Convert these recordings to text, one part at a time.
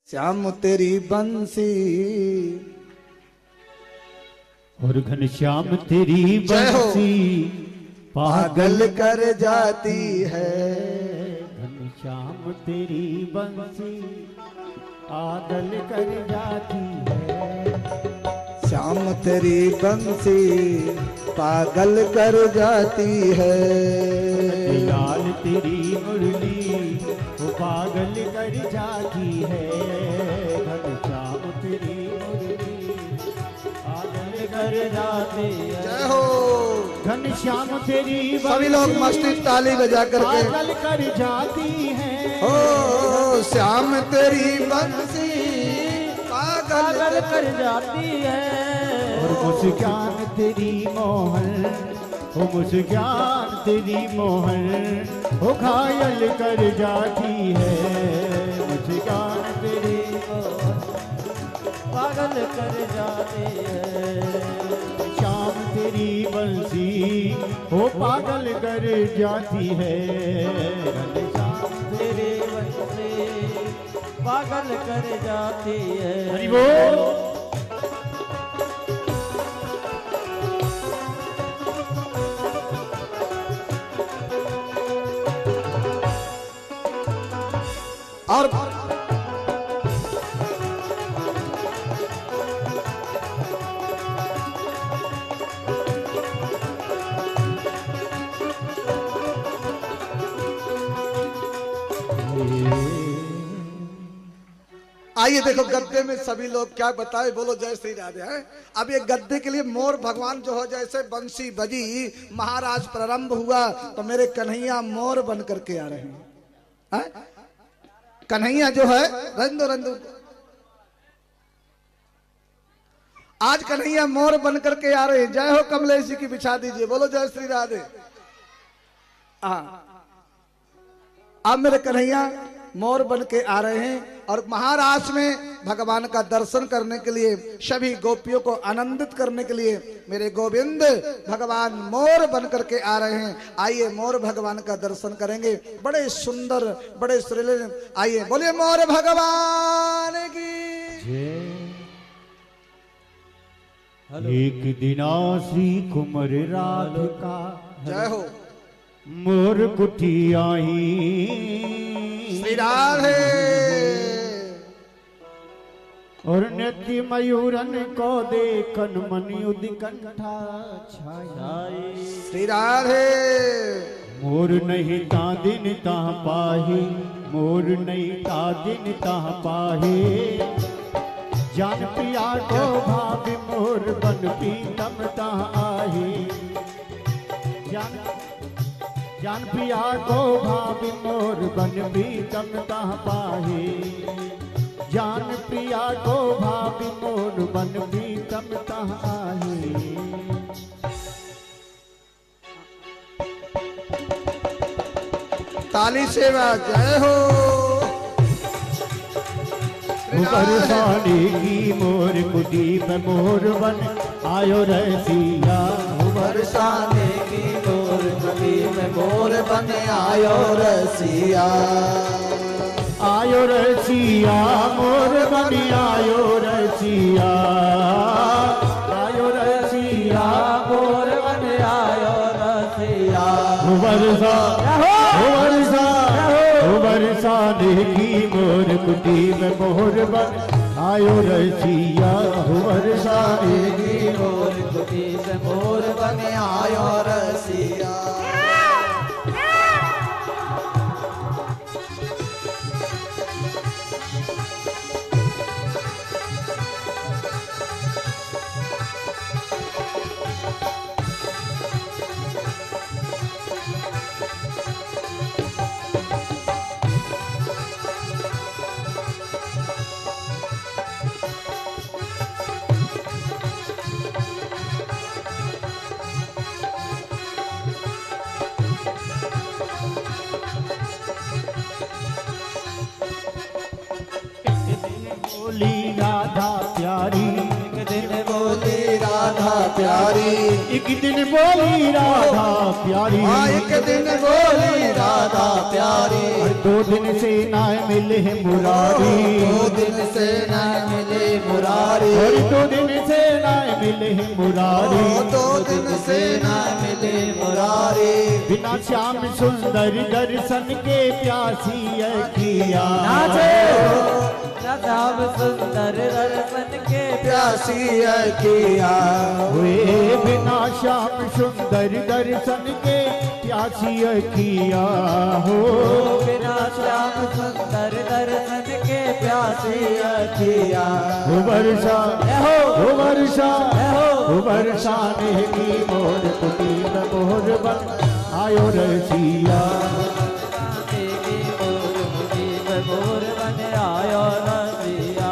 श्याम तेरी बंसी और घनश्याम तेरी बंसी पागल कर जाती है। घनश्याम तेरी बंसी पागल कर जाती है। श्याम तेरी बंसी पागल कर जाती है। लाल तेरी मुरली वो पागल कर जाती है। घनश्याम तेरी मुरली पागल कर जाती है। जय हो। घनश्याम तेरी सभी लोग मस्ती ताली बजा करके पागल कर जाती है। हो श्याम तेरी बंसी पागल कर जाती है। और मुस्कान तेरी मोहन वो मुस्कान तेरी मोहन वो घायल कर जाती है। मुस्कान तेरी मोहन पागल कर जाती है। श्याम तेरी बंसी वो पागल कर जाती है। श्याम तेरी बंसी पागल कर जाती है। हरि बोल। और आइए देखो गद्दे में सभी लोग क्या बताए, बोलो जय श्री राधे। हैं अब ये गद्दे के लिए मोर भगवान जो हो जैसे बंसी बजी महाराज प्रारंभ हुआ तो मेरे कन्हैया मोर बन करके आ रहे हैं। कन्हैया जो है रंदो रंदो आज कन्हैया मोर बन करके आ रहे हैं। जय हो कमलेश जी की बिछा दीजिए, बोलो जय श्री राधे। अब मेरे कन्हैया मोर बन के आ रहे हैं और महाराष्ट्र में भगवान का दर्शन करने के लिए सभी गोपियों को आनंदित करने के लिए मेरे गोविंद भगवान मोर बन करके आ रहे हैं। आइए मोर भगवान का दर्शन करेंगे। बड़े सुंदर बड़े सुरीले। आइए बोलिए मोर भगवान की। एक दिन श्री कुमार राधिका जय हो। मोर कुठी आई श्री राधे। और नृत्य मयूरन को देखन मन उदिकंठा छाई। श्री राधे। मोर नहीं ता दिन ता पाही मोर नहीं ता दिन ता पाही। जान पिया को भाभी मोर बन पीतम ता आही। जान पिया को भाभी मोर बन पीतम ता पाही। जान प्रिया को भाभी मोर बन पीतम ता आही। ताली सेवा जय हो। बरसाने की मोर कुटी पे मोर बन आयो रसिया। बरसाने की मोर कुटी में मोर बन आयो रसिया। आयो रसिया मोर बन आयो रसिया। आयो रसिया मोर बन आयो रसिया। बरसाने की मोर कुटी में मोर बन आयो रसिया। बरसाने की मोर कुटी में मोर बन आयो रसिया। बोली राधा प्यारी एक दिन बोली राधा प्यारी। एक दिन बोली राधा प्यारी। एक दिन बोली राधा प्यारी। दो दिन से ना मिले मुरारी। दो दिन मिले मुरारी, दो दिन से ना मिले मुरारी। बिना श्याम सुंदर दर्शन के प्यासी अखिया, श्याम सुंदर दर्शन के प्यासी अखिया। हुए बिना श्याम सुंदर दर्शन के प्यासी अखिया हो, बिना श्याम सुंदर दर्शन के प्यासी अखिया। हो वर्षा हो वर्षा हो वर्षा ने की मोर कुटी में मोर बन आयो रसिया। देवी मोर मुनि में मोर बन आयो रसिया।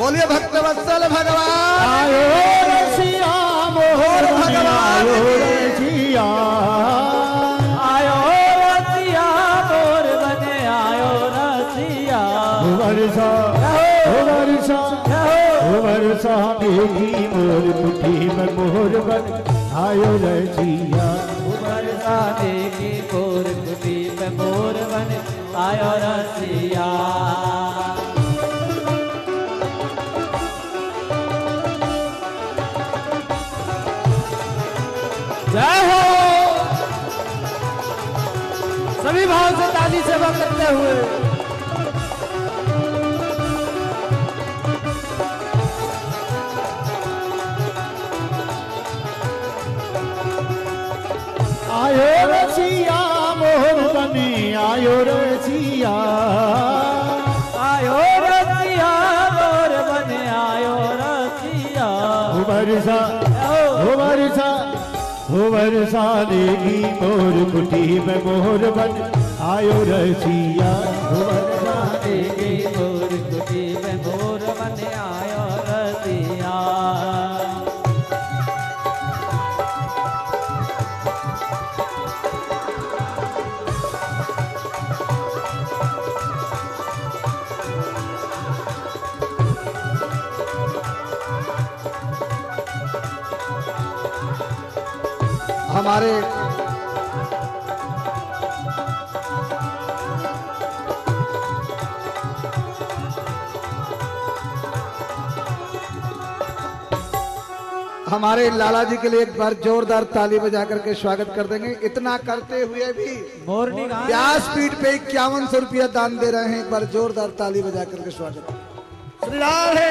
बोलिए भक्तवत्सल भगवान आयो रसिया मोर भगवान आयो रसिया, आयो रसिया मोर बने आयो रसिया। हो वर्षा हो वर्षा देवी मोर कुटी में मोर बन आयो रसिया। वर्षा देवी मोर कुटी में मोर बन आयो रसिया। जय हो। सभी भाव से ताली सेवा करते हुए आयो रसिया मोर बने आयो रसिया, आयो रसिया मोर बने आयो रसिया। हो वर्षा हो वर्षा देवी मोर कुटी में मोर बन आयो रसिया। हो वर्षा देवी मोर कुटी में मोर बने आयो रसिया। हमारे हमारे लाला जी के लिए एक बार जोरदार ताली बजा करके स्वागत कर देंगे। इतना करते हुए भी मोरनी व्यासपीठ पे 5100 रुपया दान दे रहे हैं। एक बार जोरदार ताली बजा करके स्वागत। श्री राधे।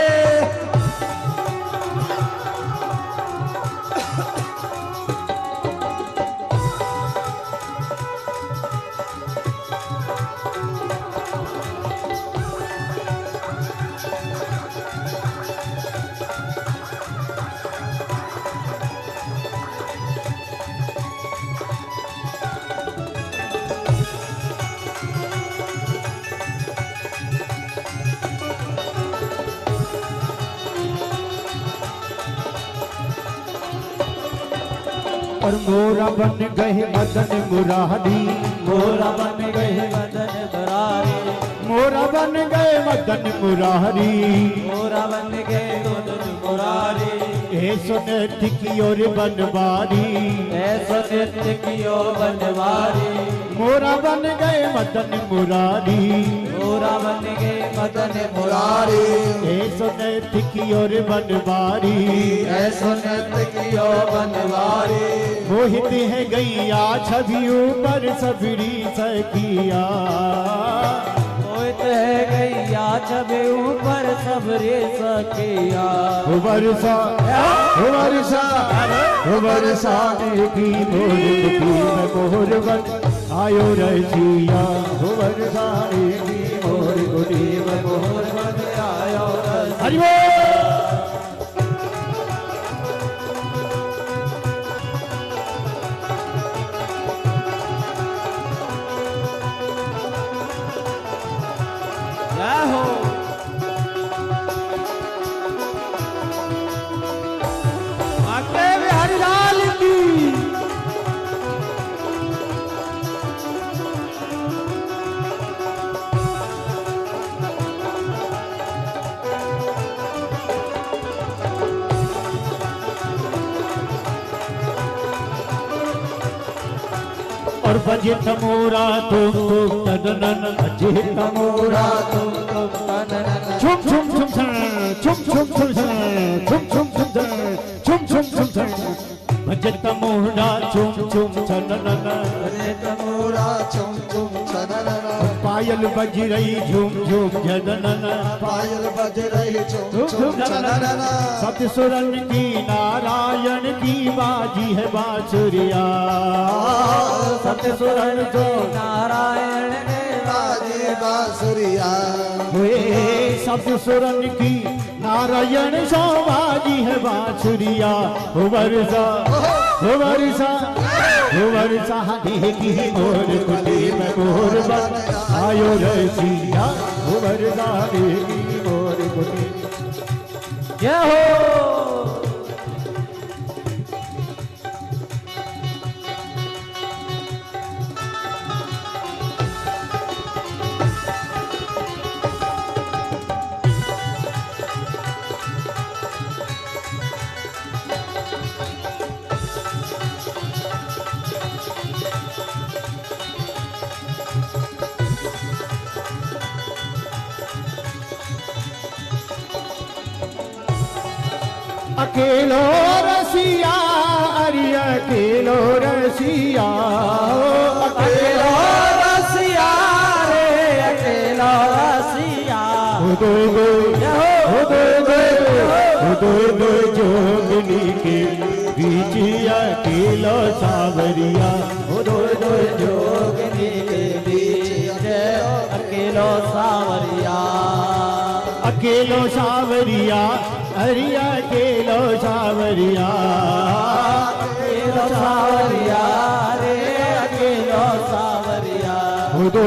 और मोरा बन गए मदन मुरारी, मोरा बन गए मदन मुरारी। मोरा बन गए मदन मुरारी, मोरा बन गए मदन मुरारी। ए सुने की और बनवारी, ऐसा नृत्य कियो बनवारी। मोरा बन गए मदन मुरारी, मोरा बन गए मदन मुरारी। ए सुने की और बनवारी, ऐसा नृत्य कियो बनवारी। मोहित है गैया छवि ऊपर सबरी सखिया। मोहित है गैया छवि ऊपर सबरे सखिया। हो वर्षा हो वर्षा हो वर्षा की मोर कुटी में मोर बन आयो रसिया। हो वर्षा की मोर कुटी में मोर बन आयो रसिया। हरि बोल। जय हो। आके बिहारी लाल की। और बजे तमोरा तुम तदनन बजे तमोरा तुम तनन छुम छुम छुम छुम छुम छुम छुम छुम छुम छुम छुम छुम बजे तमोरा छुम छुम छननन बजे तमोरा छुम छुम छननन पायल बज रही झूम झूम झननन पायल बज रही छुम छुम छननन सत सुरन की नारायण की बाजी है बांसुरिया सत्य सुरन जो नारायण ने बाजी बांसुरिया हुए सत सुरन की नारायण सो बाजी है बांसुरिया हो वर्षा देगी मोर कुटी में मोर बन आयो रसिया हो वर्षा देगी मोर कुटी जय हो अकेलो रसिया अरे अकेलो रसिया अकेलो रसिया रे अकेलो रसिया दो जोगनी के बीच अकेलो सावरिया दो जोगनी के बीच अकेलो सावरिया अकेलो सावरिया अरे अकेलो सावरिया अकेलो सावरिया रे अकेलो सावरिया दो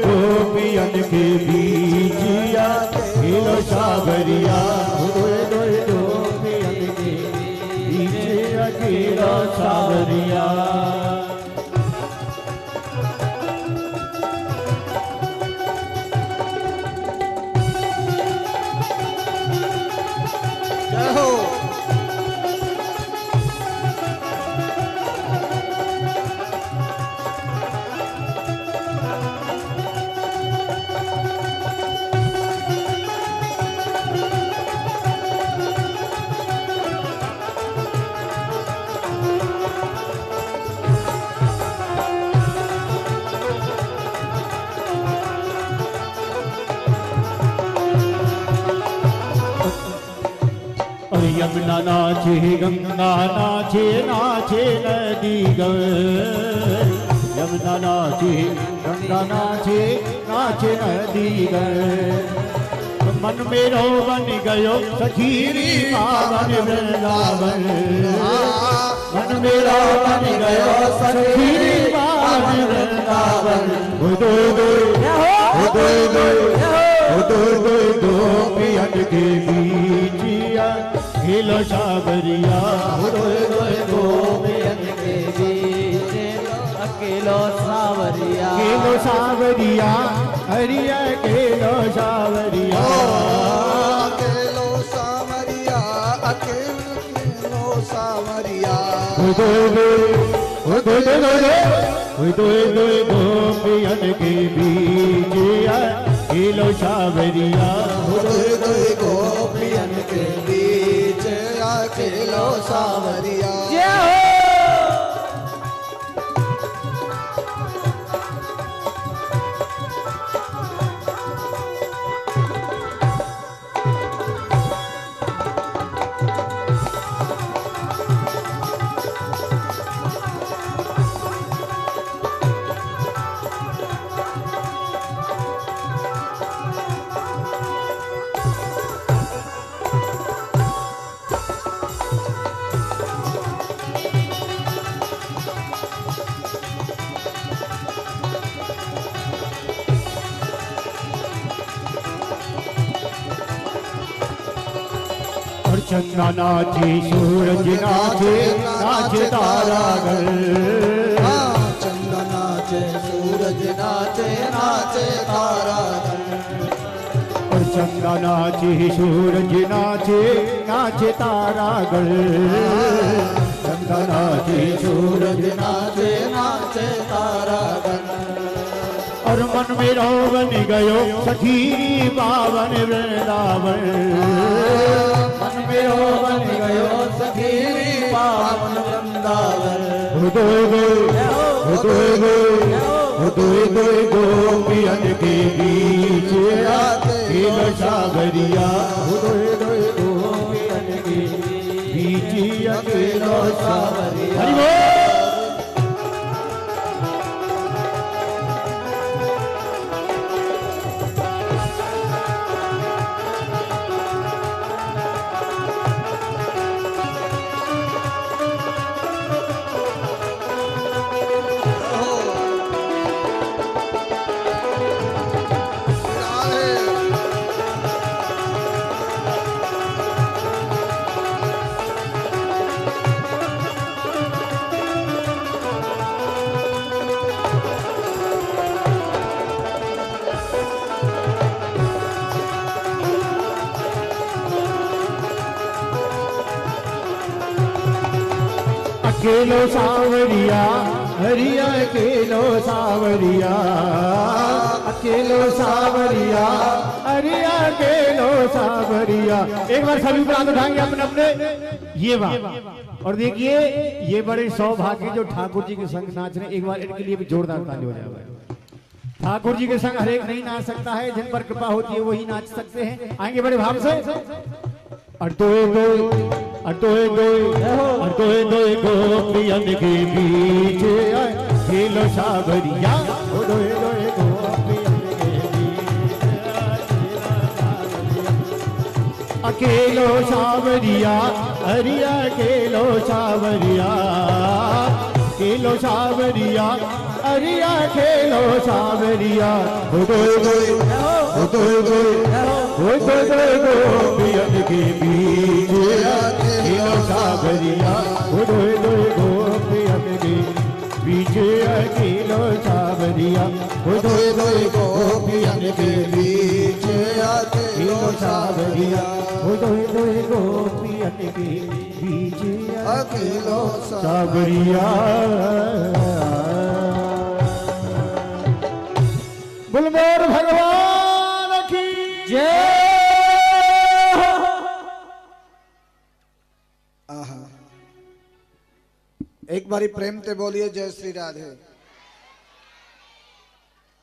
गोपियन के बीच अकेलो सावरिया दो गोपियन के बीच अकेलो सावरिया यमुना नाचे गंगा नाचे नाचे नदी गए यमुना नाचे गंगा नाचे नाचे नदी गए मन मेरो बन गयो सखीरी पावन वृंदावन मन मेरो बन गयो सखीरी पावन वृंदावन दो गोपियन के बीच अकेलो सावरिया गोपियन के बीच अकेलो सावरिया हरि अकेलो सावरिया अकेलो सावरिया अकेलो सावरिया दो गोपियन के बीच अकेलो सावरिया गोपियन के बीच अकेलो सावरिया चंद्रा नाचे सूरज नाचे नाचे तारागण चंद्रा नाचे सूरज नाचे नाचे तारागण और चंद्रा नाचे सूरज नाचे नाचे तारागण चंद्रा में रोवन गयो सखी पावन वृंदावन। मन में रोवन गयो सखी पावन वृंदावन। गोपियन के बीच खेल सावरिया। गोपियन के बीच अकेलो सावरिया। हरि बोल। अकेलो सावरिया हरिया अकेलो सावरिया। अकेलो सावरिया हरिया अकेलो सावरिया। एक बार सभी प्रांत उठाएंगे अपने अपने ये बात। और देखिए ये बड़े सौभाग्य जो ठाकुर जी के संग नाच रहे, एक बार इनके लिए भी जोरदार ताली हो जाए। ठाकुर जी के संग हरेक नहीं नाच सकता है, जिन पर कृपा होती है वही नाच सकते हैं। आएंगे बड़े भाव से। गोपियन के बीच खेलो सावरिया। अकेलो सावरिया हरिया अकेलो सावरिया। खेलो सावरिया हरिया खेलो सावरिया। गोपियन के बीच खेलो सावरिया। गोपियन के बीच खेलो सावरिया। गोपियन के बीच खेलो सावरिया। गोपियन के बीच खेलो सावरिया। बुलबोर भगवान की जय। एक बारी प्रेम से बोलिए जय श्री राधे।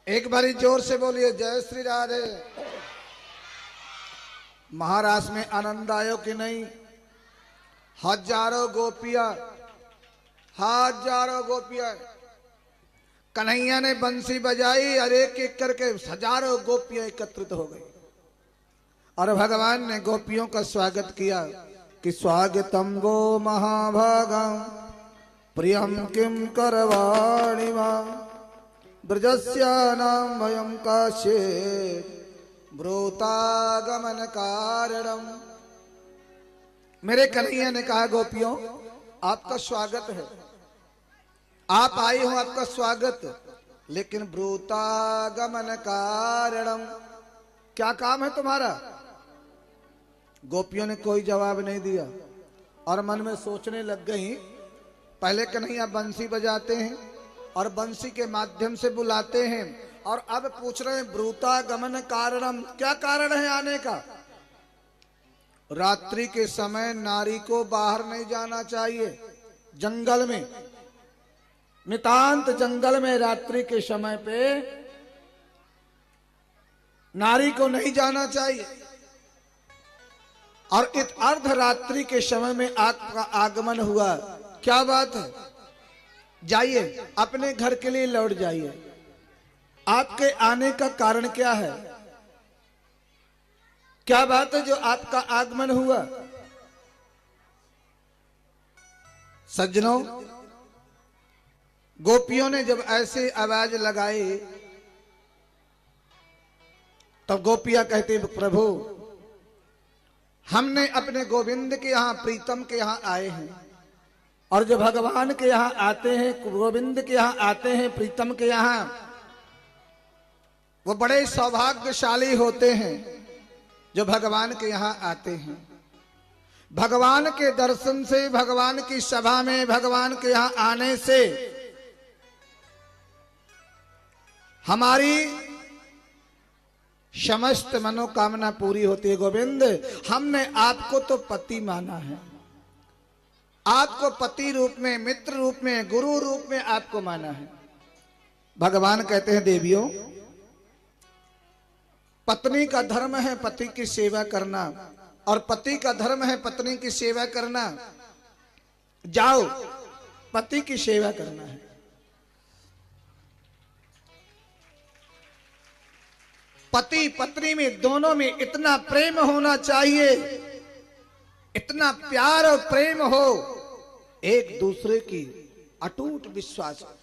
एक बारी जोर से बोलिए जय श्री राधे। महाराष्ट्र में आनंद आयो कि नहीं? हजारों गोपियां कन्हैया ने बंसी बजाई और एक एक करके हजारों गोपियां एकत्रित हो गई और भगवान ने गोपियों का स्वागत किया कि स्वागतम वो महाभागम प्रियम किम करवाणि वा ब्रजस्य नाम वयम काशे ब्रूतागमन कारणम। मेरे कन्हैया ने कहा गोपियों आपका स्वागत है, आप आई हो, आपका स्वागत, लेकिन ब्रूतागमन कारणम, क्या काम है तुम्हारा? गोपियों ने कोई जवाब नहीं दिया और मन में सोचने लग गई। पहले कन्हैया बंसी बजाते हैं और बंसी के माध्यम से बुलाते हैं और अब पूछ रहे हैं ब्रूतागमन कारणम, क्या कारण है आने का? रात्रि के समय नारी को बाहर नहीं जाना चाहिए, जंगल में, नितांत जंगल में रात्रि के समय पे नारी को नहीं जाना चाहिए। और इस अर्धरात्रि के समय में आपका आगमन हुआ, क्या बात है? जाइए अपने घर के लिए लौट जाइए। आपके आने का कारण क्या है? क्या बात है जो आपका आगमन हुआ? सज्जनों, गोपियों ने जब ऐसे आवाज लगाई तब गोपियां कहती प्रभु हमने अपने गोविंद के यहां, प्रीतम के यहां आए हैं और जो भगवान के यहां आते हैं, गोविंद के यहां आते हैं, प्रीतम के यहां, वो बड़े सौभाग्यशाली होते हैं जो भगवान के यहां आते हैं। भगवान के दर्शन से, भगवान की सभा में, भगवान के यहां आने से हमारी समस्त मनोकामना पूरी होती है। गोविंद, हमने आपको तो पति माना है, आपको पति रूप में, मित्र रूप में, गुरु रूप में आपको माना है। भगवान कहते हैं देवियों, पत्नी का धर्म है पति की सेवा करना, और पति का धर्म है पत्नी की सेवा करना। जाओ, पति की सेवा करना है। पति पत्नी में, दोनों में इतना प्रेम होना चाहिए, इतना प्यार और प्रेम हो, एक दूसरे की अटूट विश्वास हो।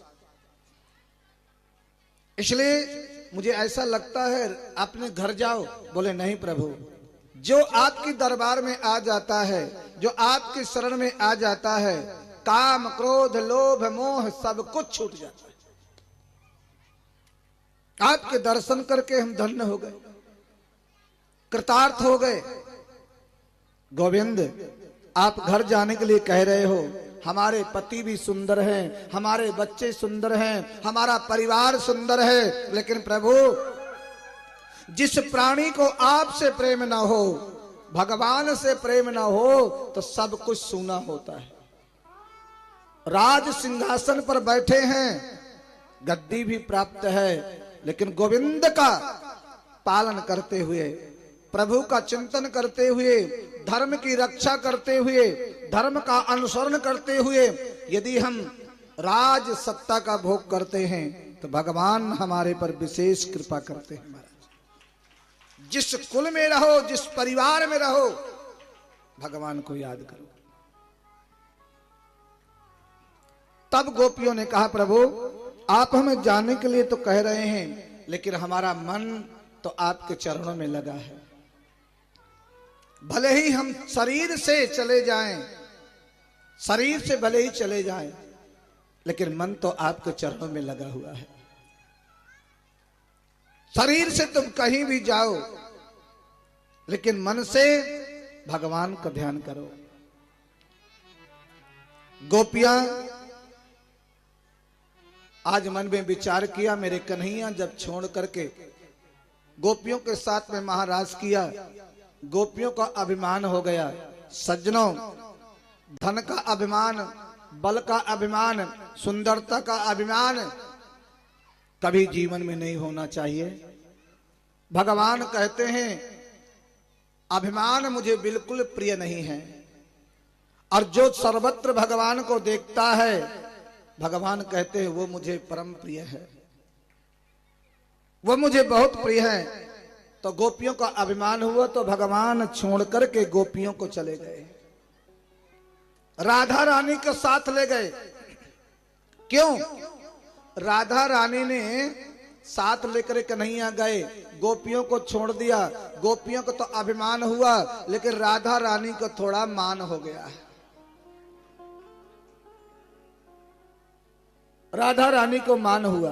इसलिए मुझे ऐसा लगता है अपने घर जाओ। बोले नहीं प्रभु, जो आपकी दरबार में आ जाता है, जो आपकी शरण में आ जाता है, काम क्रोध लोभ मोह सब कुछ छूट जाता है। आपके दर्शन करके हम धन्य हो गए, कृतार्थ हो गए। गोविंद, आप घर जाने के लिए कह रहे हो, हमारे पति भी सुंदर हैं, हमारे बच्चे सुंदर हैं, हमारा परिवार सुंदर है, लेकिन प्रभु जिस प्राणी को आपसे प्रेम ना हो, भगवान से प्रेम ना हो, तो सब कुछ सूना होता है। राज सिंहासन पर बैठे हैं, गद्दी भी प्राप्त है, लेकिन गोविंद का पालन करते हुए, प्रभु का चिंतन करते हुए, धर्म की रक्षा करते हुए, धर्म का अनुसरण करते हुए यदि हम राज सत्ता का भोग करते हैं, तो भगवान हमारे पर विशेष कृपा करते हैं। महाराज, जिस कुल में रहो, जिस परिवार में रहो, भगवान को याद करो। तब गोपियों ने कहा, प्रभु आप हमें जाने के लिए तो कह रहे हैं, लेकिन हमारा मन तो आपके चरणों में लगा है। भले ही हम शरीर से चले जाएं, शरीर से भले ही चले जाएं, लेकिन मन तो आपके चरणों में लगा हुआ है। शरीर से तुम कहीं भी जाओ, लेकिन मन से भगवान का ध्यान करो। गोपियां आज मन में विचार किया, मेरे कन्हैया जब छोड़ करके गोपियों के साथ में महाराज किया, गोपियों का अभिमान हो गया। सज्जनों, धन का अभिमान, बल का अभिमान, सुंदरता का अभिमान कभी जीवन में नहीं होना चाहिए। भगवान कहते हैं अभिमान मुझे बिल्कुल प्रिय नहीं है, और जो सर्वत्र भगवान को देखता है, भगवान कहते हैं वो मुझे परम प्रिय है, वो मुझे बहुत प्रिय है। तो गोपियों का अभिमान हुआ, तो भगवान छोड़ करके गोपियों को चले गए, राधा रानी के साथ ले गए। क्यों? राधा रानी ने साथ लेकर कन्हैया गए, गोपियों को छोड़ दिया। गोपियों को तो अभिमान हुआ, लेकिन राधा रानी को थोड़ा मान हो गया है। राधा रानी को मान हुआ,